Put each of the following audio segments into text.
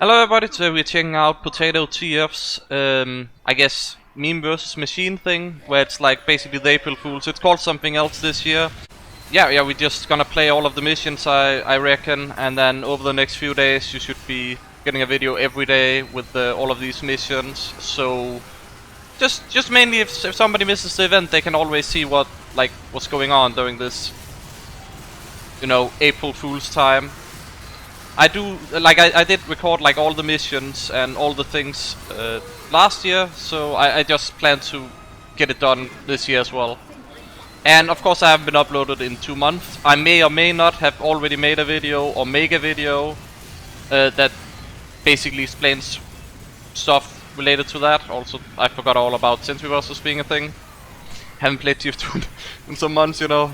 Hello everybody, today we're checking out Potato TF's, I guess, meme versus machine thing, where it's like basically the April Fools. It's called something else this year. Yeah, we're just gonna play all of the missions, I reckon, and then over the next few days you should be getting a video every day with all of these missions. So, just mainly if somebody misses the event, they can always see what's going on during this, you know, April Fool's time. I did record like all the missions and all the things last year, so I just plan to get it done this year as well. And of course I haven't been uploaded in 2 months. I may or may not have already made a video or make a video that basically explains stuff related to that. Also, I forgot all about Sentry Busters being a thing. Haven't played TF2 in some months, you know.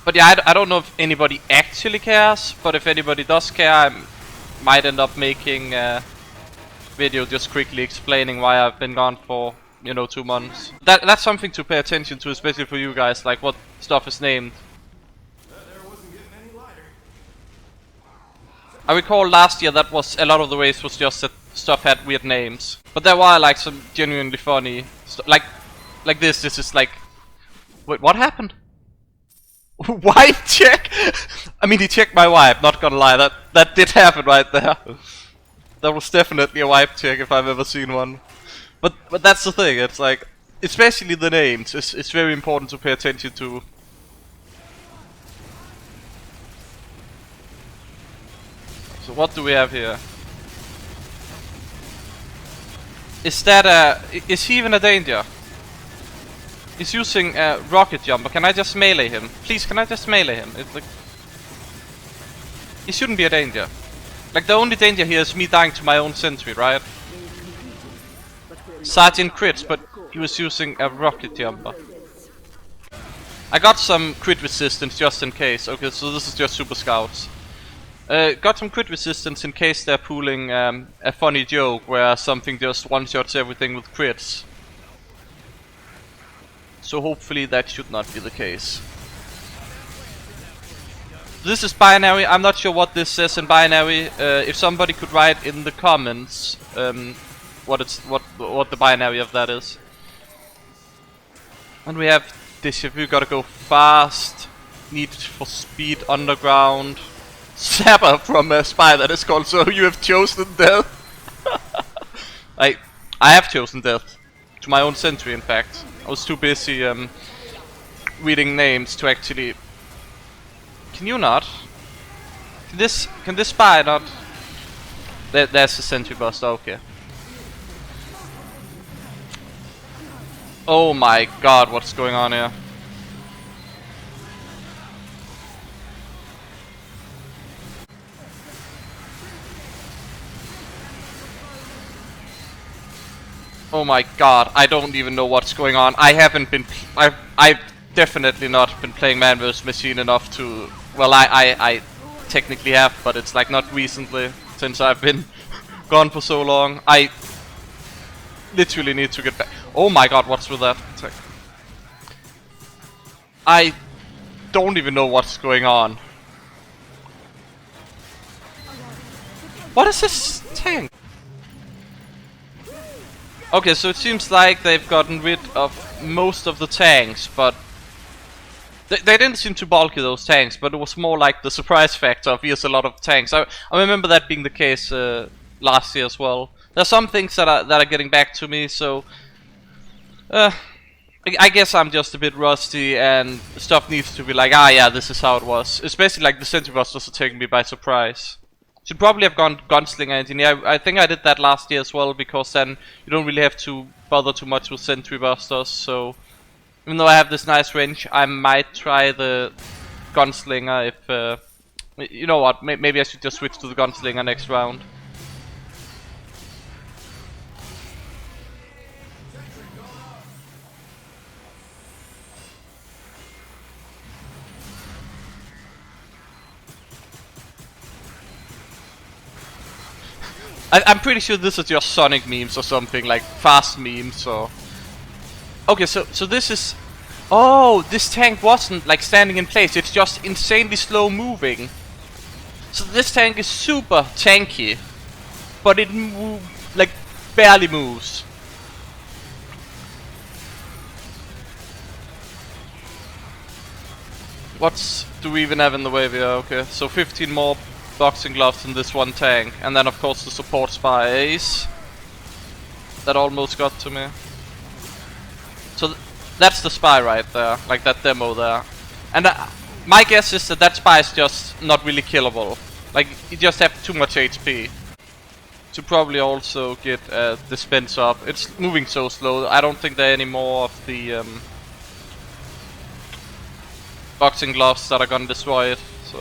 But yeah, I don't know if anybody actually cares, but if anybody does care, I might end up making a video just quickly explaining why I've been gone for, you know, 2 months. That's something to pay attention to, especially for you guys, like what stuff is named. I recall last year that was a lot of the ways was just that stuff had weird names, but there were like some genuinely funny like this. This is like, wait, what happened? Wipe check? I mean, he checked my wipe, not gonna lie, that did happen right there. That was definitely a wipe check if I've ever seen one. But that's the thing, it's like, especially the names, it's very important to pay attention to. So what do we have here? Is he even a danger? He's using a rocket jumper. Can I just melee him? Please, can I just melee him? It's like, he shouldn't be a danger. Like, the only danger here is me dying to my own sentry, right? Sergeant crits, but he was using a rocket jumper. I got some crit resistance just in case. Okay, so this is just super scouts. Got some crit resistance in case they're pulling a funny joke where something just one-shots everything with crits. So hopefully that should not be the case. This is binary. I'm not sure what this says in binary. If somebody could write in the comments what the binary of that is. And we have this. If we gotta go fast, need for speed, underground. Sapper from a spy that is called. So you have chosen death. I have chosen death to my own sentry. In fact, I was too busy reading names to actually. Can you not? Can this spy not? There's the sentry buster. Okay. Oh my god, what's going on here? Oh my god, I don't even know what's going on. I've definitely not been playing Man vs Machine enough to. Well, I technically have, but it's like not recently, since I've been gone for so long. I literally need to get back. Oh my god, what's with that? I don't even know what's going on. What is this tank? Okay, so it seems like they've gotten rid of most of the tanks, but they didn't seem too bulky, those tanks, but it was more like the surprise factor of here's a lot of tanks. I remember that being the case last year as well. There's some things that are getting back to me, so I guess I'm just a bit rusty and stuff needs to be like, ah yeah, this is how it was. Especially like the Sentry Busters are taking me by surprise. Should probably have gone Gunslinger Engineer. I think I did that last year as well, because then you don't really have to bother too much with Sentry Busters. So even though I have this nice range, I might try the Gunslinger if you know what, maybe I should just switch to the Gunslinger next round. I'm pretty sure this is just Sonic memes or something, like fast memes or. Okay, so this is. Oh, this tank wasn't like standing in place, it's just insanely slow moving. So this tank is super tanky, but it like barely moves. What do we even have in the way here? Okay, so 15 more boxing gloves in this one tank, and then of course the support spies. That almost got to me. So that's the spy right there, like that demo there. And my guess is that that spy is just not really killable. Like, you just have too much HP. To probably also get dispense up. It's moving so slow, I don't think there are any more of the boxing gloves that are gonna destroy it, so...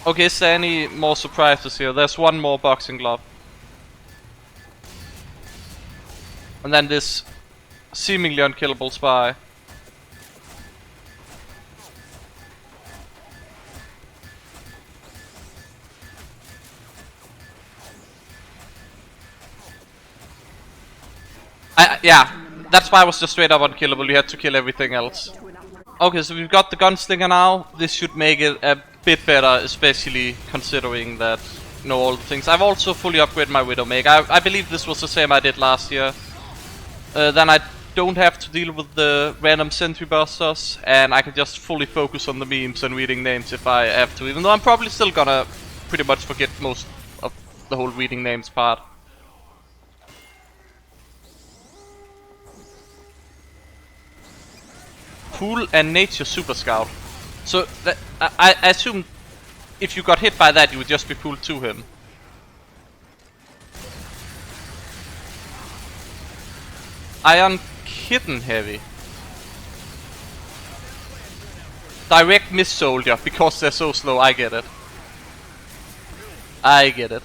Okay, is there any more surprises here? There's one more boxing glove. And then this seemingly unkillable spy. Yeah, that spy was just straight up unkillable, you had to kill everything else. Okay, so we've got the gunslinger now. This should make it a bit better, especially considering that, you know, all the things. I've also fully upgraded my Widowmaker. I believe this was the same I did last year. Then I don't have to deal with the random sentry busters, and I can just fully focus on the memes and reading names if I have to, even though I'm probably still gonna pretty much forget most of the whole reading names part. Pool and Nature Super Scout. So that, I assume if you got hit by that, you would just be pulled to him. Iron Kitten Heavy. Direct Miss Soldier, because they're so slow, I get it. I get it.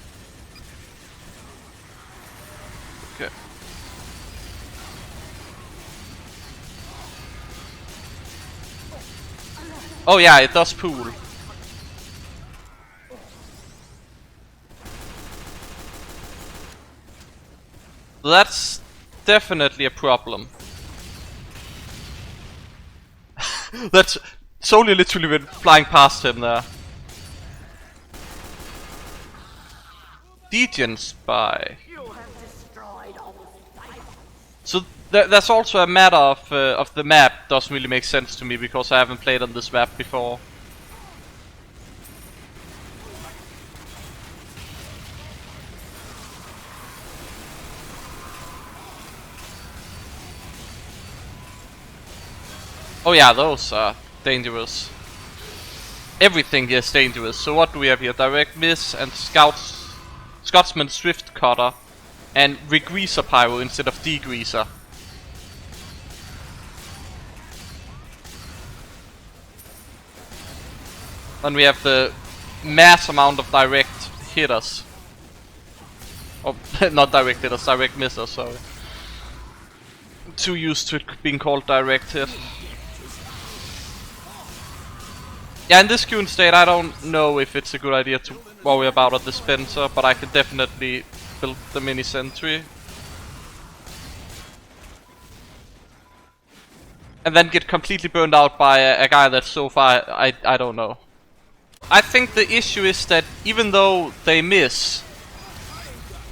Okay. Oh yeah, it does pool. That's definitely a problem. That's solely literally been flying past him there. Degen Spy. So there's also a matter of the map doesn't really make sense to me because I haven't played on this map before. Oh yeah, those are dangerous. Everything here is dangerous. So what do we have here? Direct Miss and Scotsman Swift Cutter and Regreaser Pyro instead of Degreaser. Then we have the mass amount of direct hitters. Oh, not direct hitters, direct missers, sorry. Too used to it being called direct hit. Yeah, in this Qn state I don't know if it's a good idea to worry about a dispenser, but I can definitely build the mini sentry. And then get completely burned out by a guy that so far I don't know. I think the issue is that even though they miss,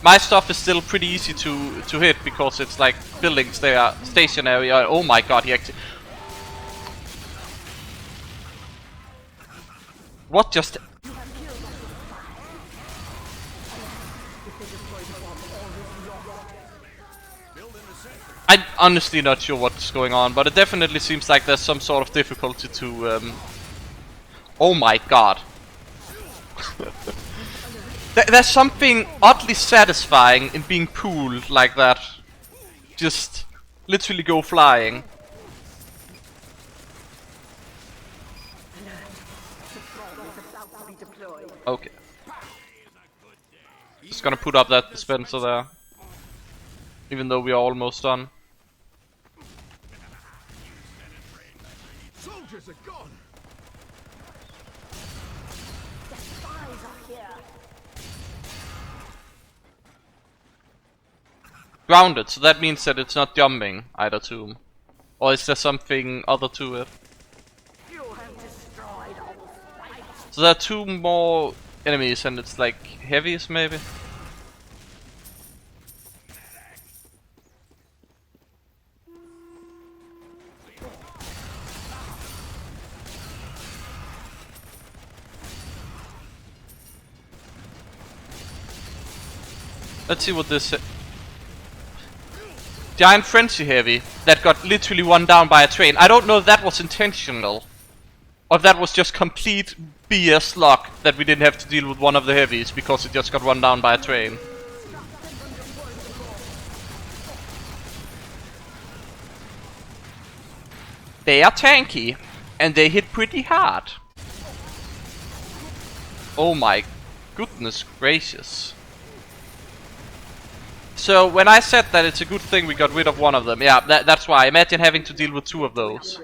my stuff is still pretty easy to hit because it's like buildings, they are stationary. Oh my god, he actually... What just... I'm honestly not sure what's going on, but it definitely seems like there's some sort of difficulty to... Oh my god. There's something oddly satisfying in being pulled like that. Just literally go flying. Okay. Just gonna put up that dispenser there. Even though we are almost done. Soldiers are gone. The spies are here. Grounded, so that means that it's not jumping either to him. Or is there something other to it? You have destroyed all spies. So there are 2 more enemies and it's like heavies maybe? Let's see what this Giant Frenzy Heavy that got literally run down by a train. I don't know if that was intentional or if that was just complete BS luck that we didn't have to deal with one of the heavies because it just got run down by a train. They are tanky and they hit pretty hard. Oh my goodness gracious. So when I said that it's a good thing we got rid of one of them, yeah, that's why. Imagine having to deal with 2 of those.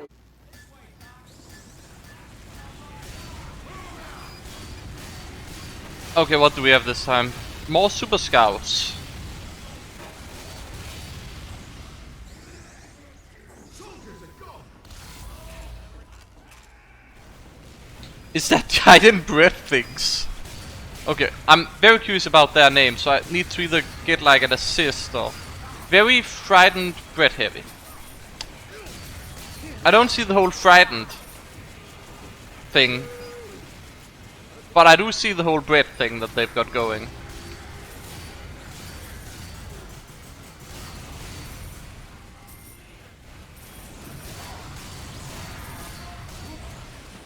Okay, what do we have this time? More Super Scouts. Is that giant bread things? Okay, I'm very curious about their names, so I need to either get like an assist or... Very frightened bread heavy. I don't see the whole frightened thing, but I do see the whole bread thing that they've got going.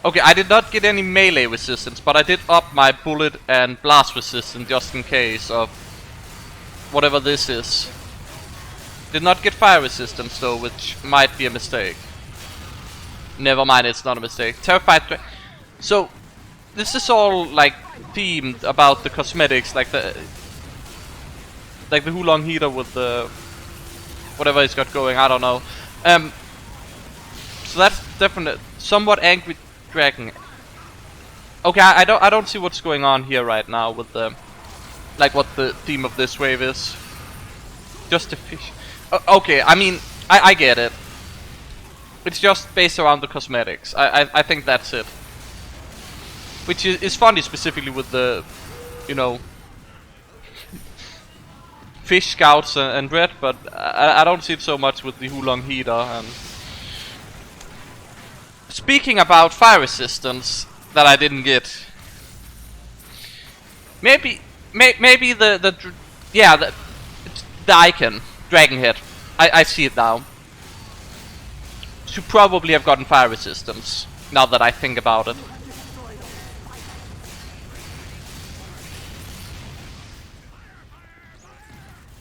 Okay, I did not get any melee resistance, but I did up my bullet and blast resistance just in case of whatever this is. Did not get fire resistance though, which might be a mistake. Never mind, it's not a mistake. Terrified. So this is all like themed about the cosmetics, like the Hulong heater with the whatever he's got going. I don't know. So that's definitely somewhat angry. Dragon. Okay, I don't see what's going on here right now with the like what the theme of this wave is. Just a fish. Okay, I mean I get it. It's just based around the cosmetics. I think that's it. Which is funny specifically with the, you know, fish scouts and red, but I don't see it so much with the Hulong heater and. Speaking about fire resistance that I didn't get, maybe the icon dragon head. I see it now. Should probably have gotten fire resistance. Now that I think about it.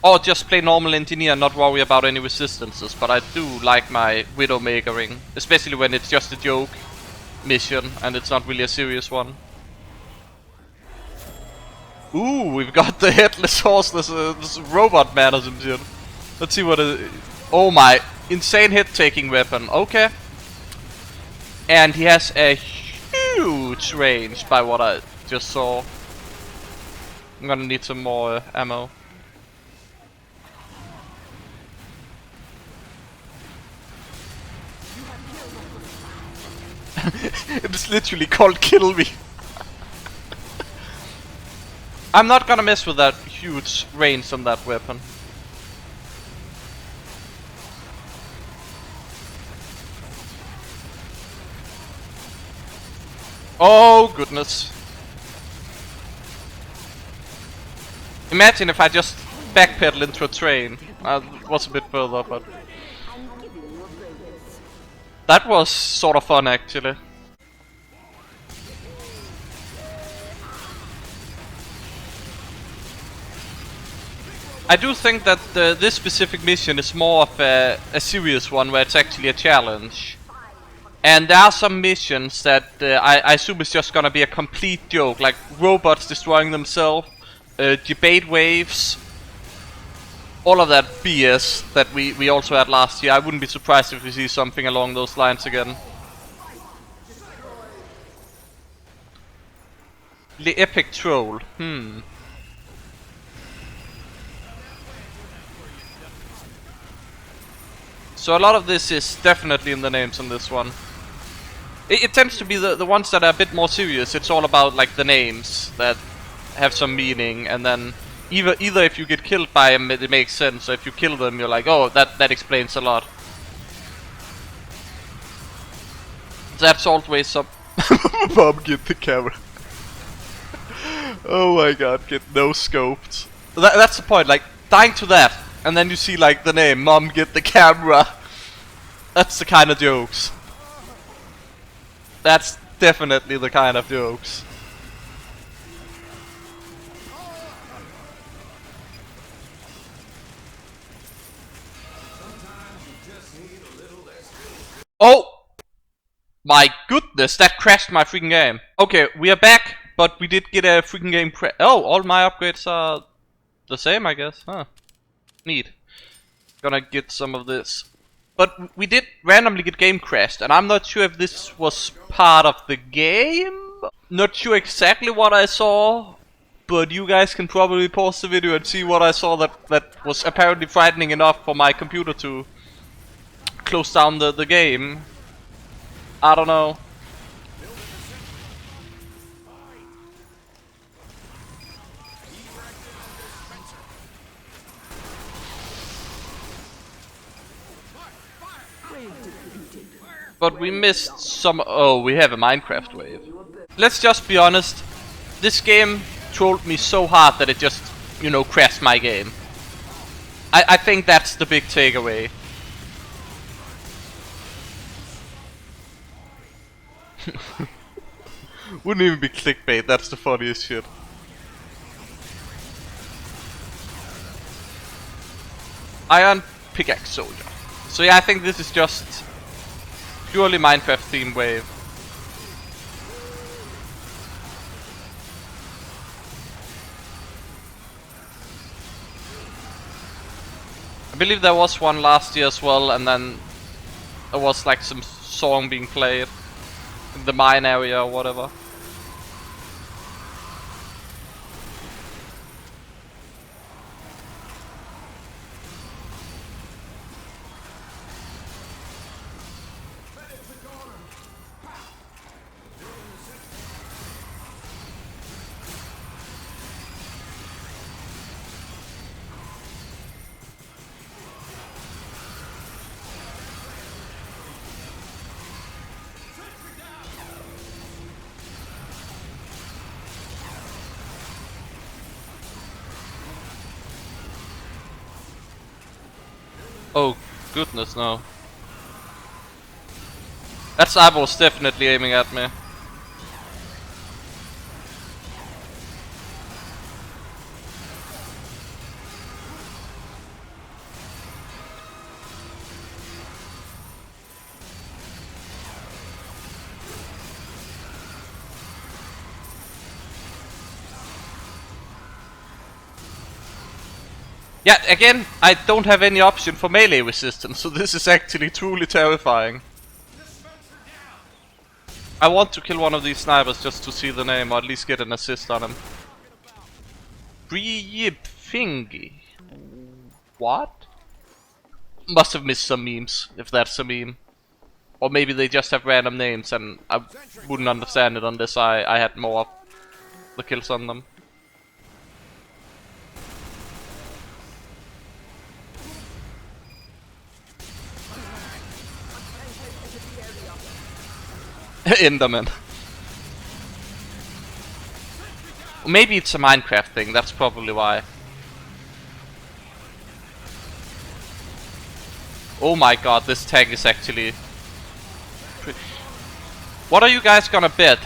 Or just play normal engineer and not worry about any resistances, but I do like my Widowmakering, especially when it's just a joke mission and it's not really a serious one. Ooh, we've got the headless horse, this robot man or some shit. Let's see what it... Oh my, insane hit-taking weapon, okay. And he has a huge range by what I just saw. I'm gonna need some more ammo. It's literally called Kill Me. I'm not gonna mess with that huge range on that weapon. Oh goodness. Imagine if I just backpedal into a train. Was a bit further, but... That was sort of fun actually. I do think that this specific mission is more of a serious one where it's actually a challenge. And there are some missions that I assume is just gonna be a complete joke, like robots destroying themselves, debate waves, all of that BS that we also had last year. I wouldn't be surprised if we see something along those lines again. The epic troll. So a lot of this is definitely in the names on this one. It tends to be the ones that are a bit more serious. It's all about like the names that have some meaning, and then either if you get killed by them, it makes sense. Or if you kill them, you're like, oh, that explains a lot. That's always some. Mom, get the camera. Oh my god, get no scoped. That's the point. Like dying to that, and then you see like the name, Mom, get the camera. That's the kind of jokes. That's definitely the kind of jokes. Oh! My goodness, that crashed my freaking game. Okay, we are back, but we did get a freaking game crash. Oh, all my upgrades are the same, I guess. Huh. Neat. Gonna get some of this. But we did randomly get game crashed, and I'm not sure if this was part of the game. Not sure exactly what I saw, but you guys can probably pause the video and see what I saw that was apparently frightening enough for my computer to close down the game. I don't know. But we missed some. Oh, we have a Minecraft wave. Let's just be honest. This game trolled me so hard that it just, you know, crashed my game. I think that's the big takeaway. Wouldn't even be clickbait, that's the funniest shit. Iron Pickaxe Soldier. So yeah, I think this is just purely Minecraft themed wave. I believe there was one last year as well, and then there was like some song being played in the mine area or whatever. Oh goodness, no. That eyeball's definitely aiming at me. Yeah, again, I don't have any option for melee resistance, so this is actually truly terrifying. I want to kill one of these snipers just to see the name, or at least get an assist on him. Fingy. What? Must have missed some memes, if that's a meme. Or maybe they just have random names and I wouldn't understand it unless I had more of the kills on them. Enderman. Maybe it's a Minecraft thing, that's probably why. Oh my god, this tank is actually... What are you guys gonna bet?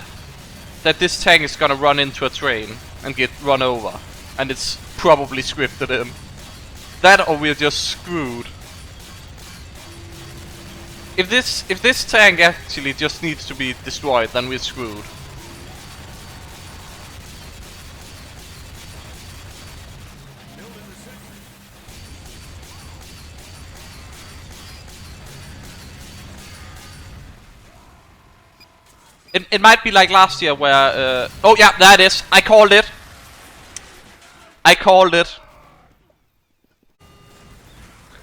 That this tank is gonna run into a train and get run over. And it's probably scripted in. That or we're just screwed. If this tank actually just needs to be destroyed, then we're screwed. It might be like last year where... oh yeah, there it is. I called it. I called it.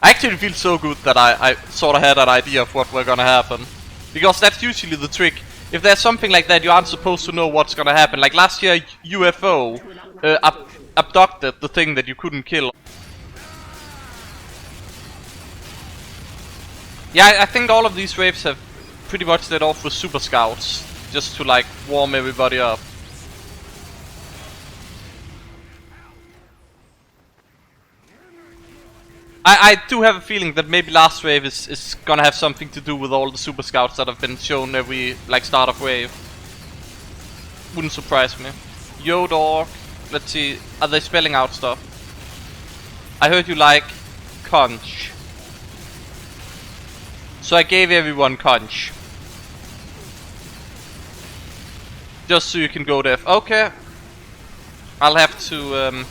I actually feel so good that I sort of had an idea of what were gonna happen. Because that's usually the trick. if there's something like that, you aren't supposed to know what's gonna happen. Like last year, UFO abducted the thing that you couldn't kill. Yeah, I think all of these waves have pretty much led off with Super Scouts, just to like warm everybody up. I do have a feeling that maybe last wave is gonna have something to do with all the Super Scouts that have been shown every like start of wave. Wouldn't surprise me. Yo dog, let's see, are they spelling out stuff? I heard you like conch. So I gave everyone conch. Just so you can go deaf. Okay. I'll have to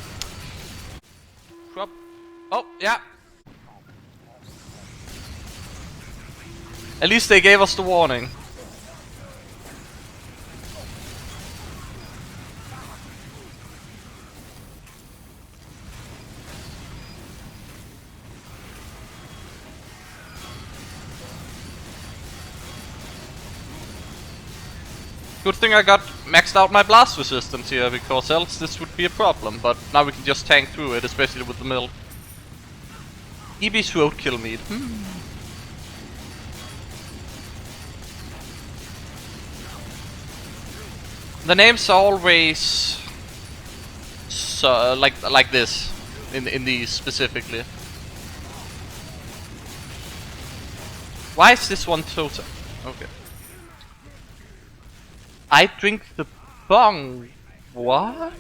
oh, yeah. At least they gave us the warning. Good thing I got maxed out my blast resistance here, because else this would be a problem. But now we can just tank through it, especially with the milk. EB's roadkill meat. The names are always so, like this in these specifically. Why is this one so? Okay. I drink the bong. What?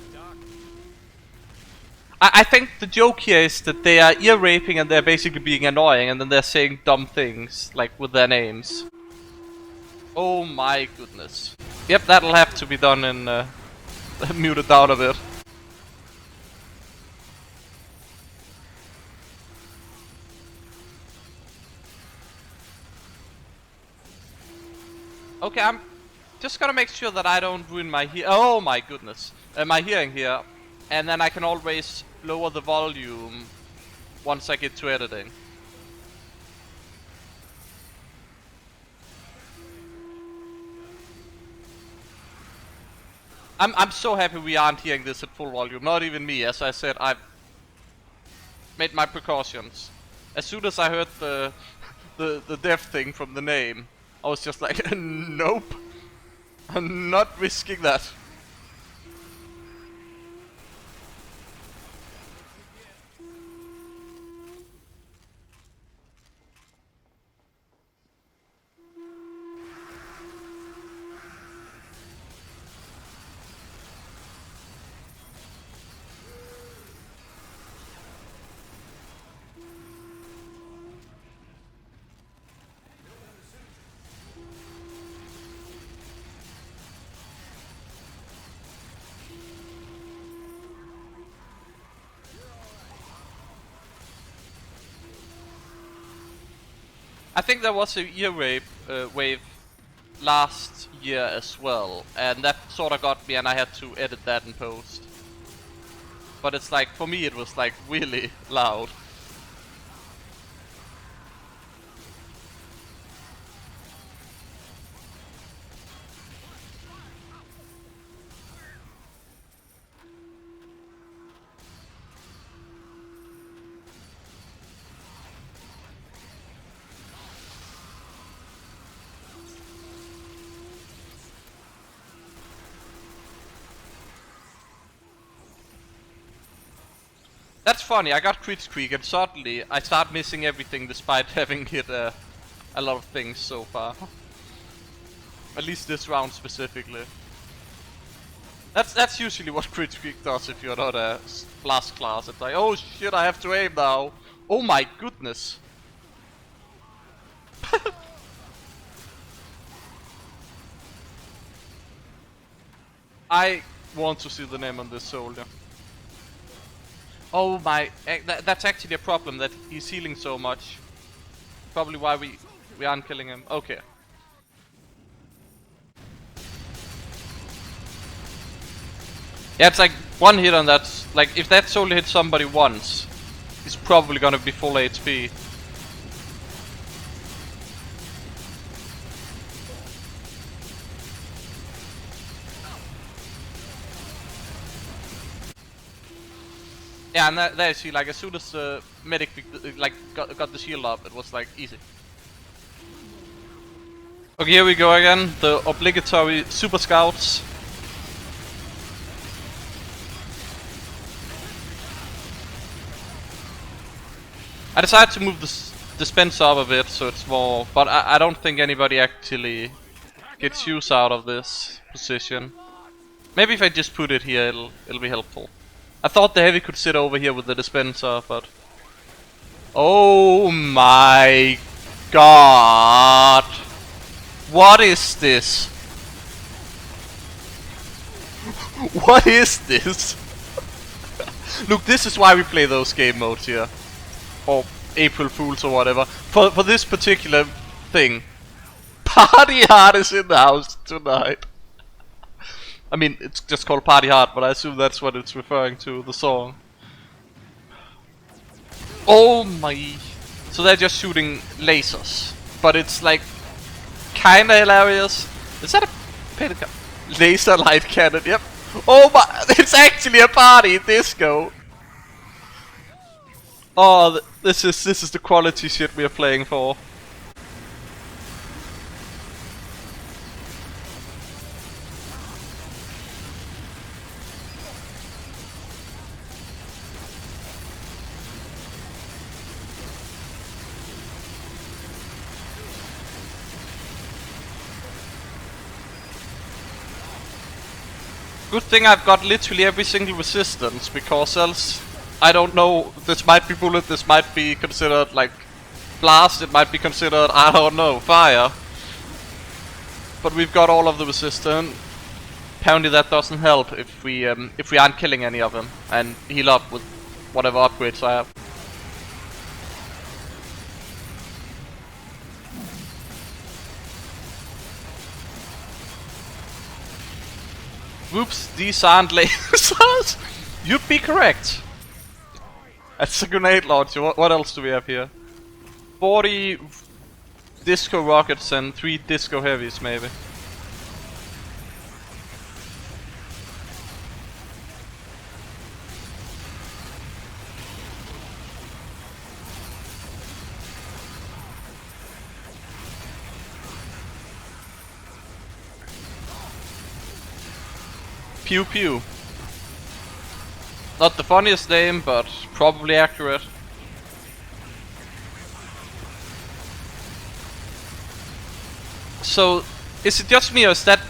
I think the joke here is that they are ear raping and they're basically being annoying, and then they're saying dumb things like with their names. Oh my goodness. Yep, that'll have to be done in muted down a bit. Okay, I'm just gonna make sure that I don't ruin my oh my goodness, my hearing here, and then I can always lower the volume once I get to editing. I'm so happy we aren't hearing this at full volume. Not even me. As I said, I've made my precautions. As soon as I heard the death thing from the name, I was just like, nope, I'm not risking that. I think there was a ear rape wave last year as well, and that sort of got me, and I had to edit that in post. But it's like, for me it was like really loud. That's funny, I got crit streak and suddenly I start missing everything despite having hit a lot of things so far. At least this round specifically. That's usually what crit streak does if you're not a blast class. It's like, oh shit, I have to aim now. Oh my goodness. I want to see the name on this soldier. Oh my, that's actually a problem, that he's healing so much. Probably why we aren't killing him. Okay. Yeah, it's like one hit on that. Like, if that soldier hits somebody once, he's probably gonna be full HP. Yeah, and there you see, like, as soon as the medic like got the shield up, it was like easy. Okay, here we go again. The obligatory super scouts. I decided to move the dispenser up a bit so it's more, but I don't think anybody actually gets use out of this position. Maybe if I just put it here, it'll be helpful. I thought the heavy could sit over here with the dispenser, but oh my god! What is this? What is this? Look, this is why we play those game modes here. Or April Fools or whatever. For this particular thing. Party Hard is in the house tonight. I mean, it's just called Party Hard, but I assume that's what it's referring to, the song. Oh my... So they're just shooting lasers. But it's like... kinda hilarious. Is that a pelican? Laser light cannon, yep. Oh my... It's actually a party disco! Oh, this is the quality shit we are playing for. Good thing I've got literally every single resistance, because else, I don't know, this might be bullet, this might be considered like blast, it might be considered, I don't know, fire. But we've got all of the resistance. Apparently that doesn't help if we aren't killing any of them and heal up with whatever upgrades I have. Whoops, these aren't lasers. You'd be correct. That's a grenade launcher. What else do we have here? 40 disco rockets and 3 disco heavies, maybe. Pew pew. Not the funniest name, but probably accurate. So, is it just me or is that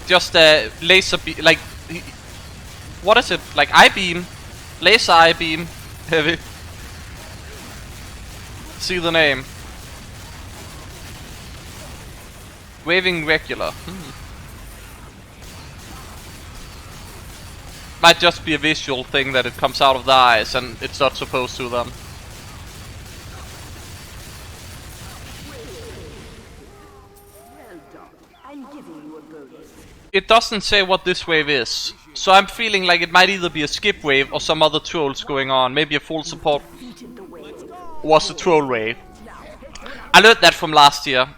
just a laser beam? Like, what is it? Like I-beam? Laser I-beam? Heavy. See the name. Waving regular. Might just be a visual thing that it comes out of the eyes and it's not supposed to then. Well done. I'm giving you a bonus. It doesn't say what this wave is, so I'm feeling like it might either be a skip wave or some other trolls going on. Maybe a full support Defeated the wave. was a troll wave. I learned that from last year.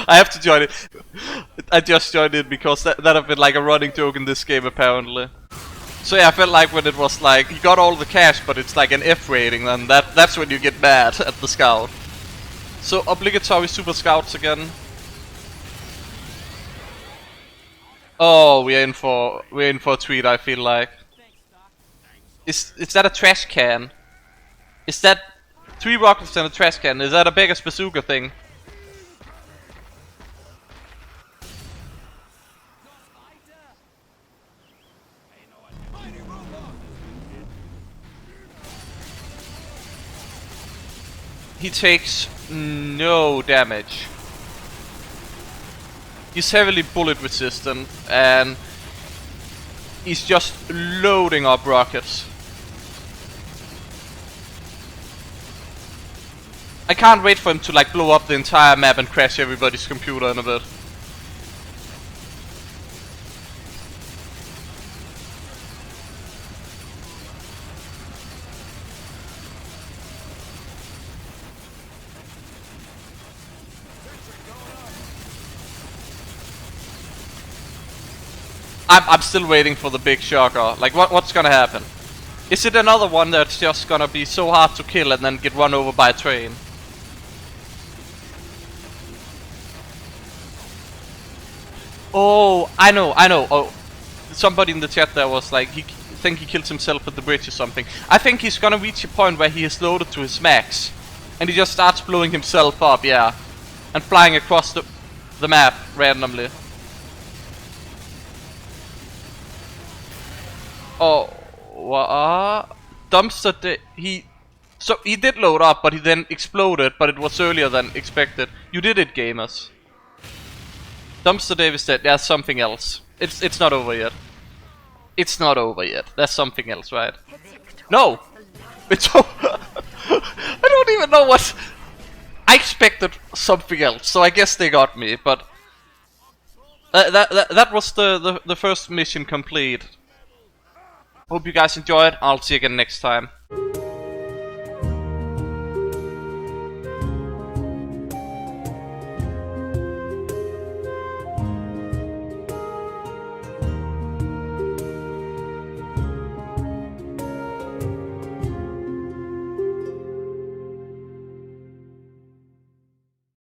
I have to join it. I just joined it because that have been like a running joke in this game apparently. So yeah, I felt like when it was like, he got all the cash but it's like an F rating, then that's when you get mad at the scout. So obligatory super scouts again. Oh, we're in for a treat, I feel like. Is that a trash can? Is that 3 rockets and a trash can? Is that a Beggar's bazooka thing? He takes no damage. He's heavily bullet resistant and he's just loading up rockets. I can't wait for him to like blow up the entire map and crash everybody's computer in a bit. I'm still waiting for the big shocker. Like, what's gonna happen? Is it another one that's just gonna be so hard to kill and then get run over by a train? Oh, I know. Oh, somebody in the chat there was like, he think he killed himself at the bridge or something. I think he's gonna reach a point where he is loaded to his max, and he just starts blowing himself up, yeah, and flying across the map randomly. Oh, what? Dumpster he did load up, but he then exploded, but it was earlier than expected. You did it, gamers. Dumpster Dave is dead. There's something else. It's not over yet. It's not over yet. There's something else, right? No! It's I don't even know what... I expected something else, so I guess they got me, but... That was the first mission complete. Hope you guys enjoyed. I'll see you again next time.